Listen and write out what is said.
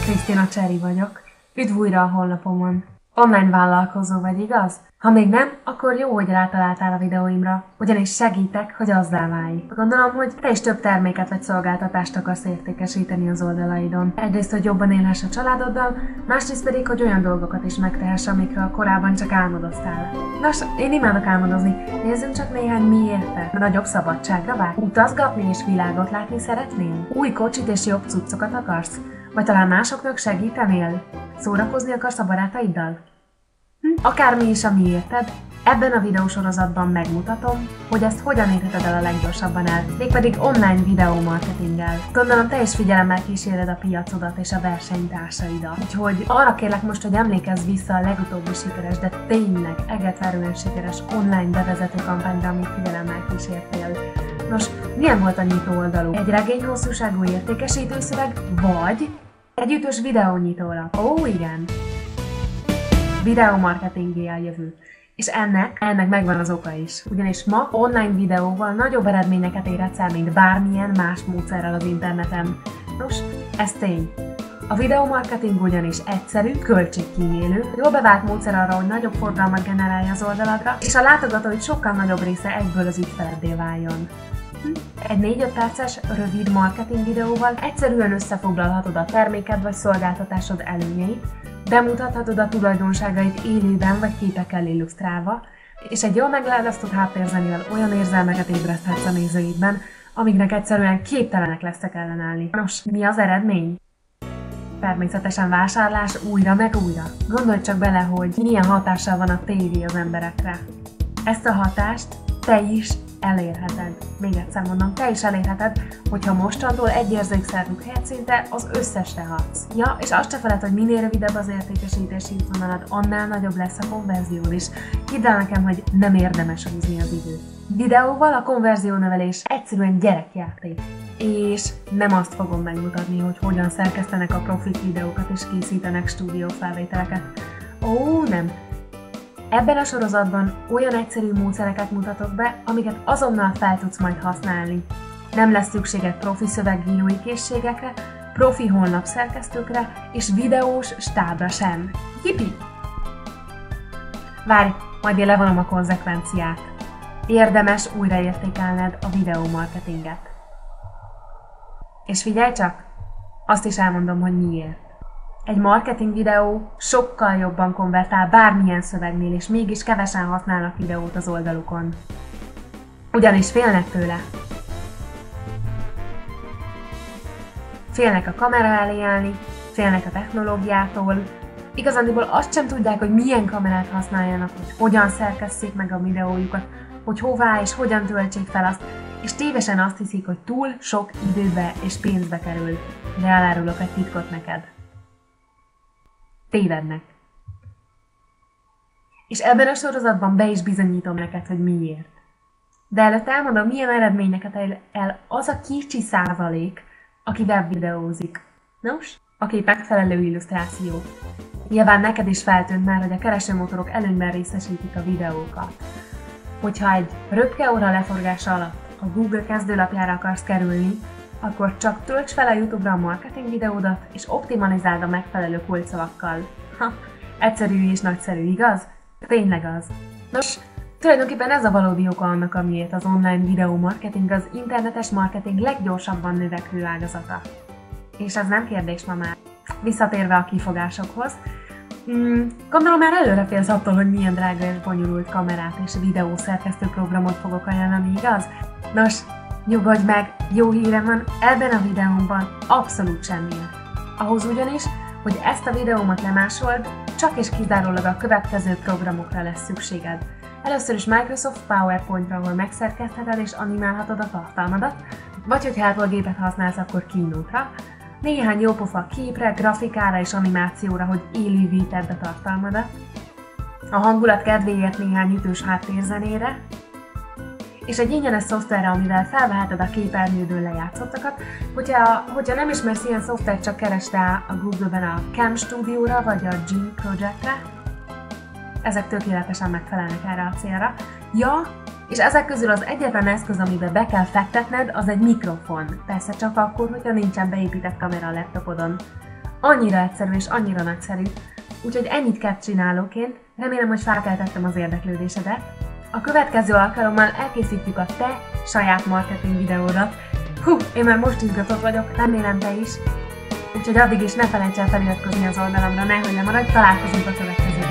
Krisztina Cseri vagyok. Üdv újra a honlapomon. Online vállalkozó vagy, igaz? Ha még nem, akkor jó, hogy rátaláltál a videóimra, ugyanis segítek, hogy azzá válj. Gondolom, hogy te is több terméket vagy szolgáltatást akarsz értékesíteni az oldalaidon. Egyrészt, hogy jobban élhess a családoddal, másrészt pedig, hogy olyan dolgokat is megtehess, amikről korábban csak álmodoztál. Nos, én imádok álmodozni. Nézzünk csak néhány miért. Nagyobb szabadságra vár? Utazgatni és világot látni szeretnél? Új kocsit és jobb cuccokat akarsz? Vagy talán másoknak segítenél? Szórakozni akarsz a barátaiddal? Akármi is a miérted, ebben a videósorozatban megmutatom, hogy ezt hogyan érheted el a leggyorsabban el, mégpedig online videómarketinggel. Gondolom te is figyelemmel kíséred a piacodat és a versenytársaidat. Úgyhogy arra kérlek most, hogy emlékezz vissza a legutóbbi sikeres, de tényleg egetverően sikeres online bevezető kampányra, amit figyelemmel kísértél. Nos, milyen volt a nyitó oldalú? Egy regény hosszúságú értékesítőszöveg, vagy egy ütős videónyitólap? Ó, igen! Videomarketingé a jövő. És ennek megvan az oka is. Ugyanis ma online videóval nagyobb eredményeket érhetsz el, mint bármilyen más módszerrel az interneten. Nos, ez tény. A videomarketing ugyanis egyszerű, költségkímélő, jól bevált módszer arra, hogy nagyobb forgalmat generálja az oldaladra, és a látogatóid sokkal nagyobb része egyből az ügyfeleddé váljon. Egy 4-5 perces, rövid marketing videóval egyszerűen összefoglalhatod a terméked vagy szolgáltatásod előnyeit, bemutathatod a tulajdonságait élőben vagy képekkel illusztrálva, és egy jól megválasztott háttérzenivel olyan érzelmeket ébreszthetsz a nézőidben, amiknek egyszerűen képtelenek lesznek ellenállni. Nos, mi az eredmény? Természetesen vásárlás újra meg újra. Gondolj csak bele, hogy milyen hatással van a tévé az emberekre. Ezt a hatást te is elérheted. Még egyszer mondom, te is elérheted, hogyha mostantól egy érzékszervük helyett szinte az összesre hatsz. Ja, és azt se feled, hogy minél rövidebb az értékesítési útvonalad, annál nagyobb lesz a konverziód is. Hidd el nekem, hogy nem érdemes húzni az időt. Videóval a konverziónövelés egyszerűen gyerekjáték. És nem azt fogom megmutatni, hogy hogyan szerkesztenek a profit videókat és készítenek stúdiófelvételeket. Ó, nem! Ebben a sorozatban olyan egyszerű módszereket mutatok be, amiket azonnal fel tudsz majd használni. Nem lesz szükséged profi szövegírói készségekre, profi honlapszerkesztőkre és videós stábra sem. Jippi! Várj, majd én levonom a konzekvenciát. Érdemes újraértékelned a videómarketinget. És figyelj csak! Azt is elmondom, hogy miért. Egy marketing videó sokkal jobban konvertál bármilyen szövegnél, és mégis kevesen használnak videót az oldalukon. Ugyanis félnek tőle. Félnek a kamera elé állni, félnek a technológiától, igazándiból azt sem tudják, hogy milyen kamerát használjanak, hogy hogyan szerkesszék meg a videójukat, hogy hová és hogyan töltsék fel azt, és tévesen azt hiszik, hogy túl sok időbe és pénzbe kerül. De elárulok egy titkot neked. Tévednek. És ebben a sorozatban be is bizonyítom neked, hogy miért. De előtte elmondom, milyen eredményeket ér el az a kicsi százalék, aki webvideózik. Nos, aki megfelelő illusztráció. Nyilván neked is feltűnt már, hogy a keresőmotorok előnyben részesítik a videókat. Hogyha egy röpke óra leforgása alatt a Google kezdőlapjára akarsz kerülni, akkor csak tölts fel a YouTube-ra a marketing videódat, és optimalizáld a megfelelő kulcsszavakkal. Egyszerű és nagyszerű, igaz? Tényleg az. Nos, tulajdonképpen ez a valódi oka annak, amiért az online videó marketing az internetes marketing leggyorsabban növekvő ágazata. És ez nem kérdés ma már. Visszatérve a kifogásokhoz, gondolom már előre félsz attól, hogy milyen drága és bonyolult kamerát és videószerkesztő programot fogok ajánlani, igaz? Nos, nyugodj meg, jó hírem van, ebben a videómban abszolút semmilyen. Ahhoz ugyanis, hogy ezt a videómat lemásold, csak és kizárólag a következő programokra lesz szükséged. Először is Microsoft PowerPoint-ra, ahol megszerkesztheted és animálhatod a tartalmadat, vagy hogyha Apple gépet használsz, akkor Keynote-ra, néhány jópofa képre, grafikára és animációra, hogy élővé tedd a tartalmadat, a hangulat kedvéért néhány ütős háttérzenére, és egy ingyenes szoftverre, amivel felveheted a képernyődön lejátszottakat. Hogyha nem ismersz ilyen szoftvert, csak keresd rá a Google-ben a Cam Studio-ra vagy a Gene Project-re. Ezek tökéletesen megfelelnek erre a célra. Ja, és ezek közül az egyetlen eszköz, amiben be kell fektetned, az egy mikrofon. Persze csak akkor, hogyha nincsen beépített kamera a laptopodon. Annyira egyszerű és annyira nagyszerű. Úgyhogy ennyit kell csinálóként, remélem, hogy felkeltettem az érdeklődésedet. A következő alkalommal elkészítjük a te saját marketing videódat. Én már most izgatott vagyok, remélem te is. Úgyhogy addig is ne felejts el feliratkozni az oldalamra, nehogy lemaradj, találkozunk a következő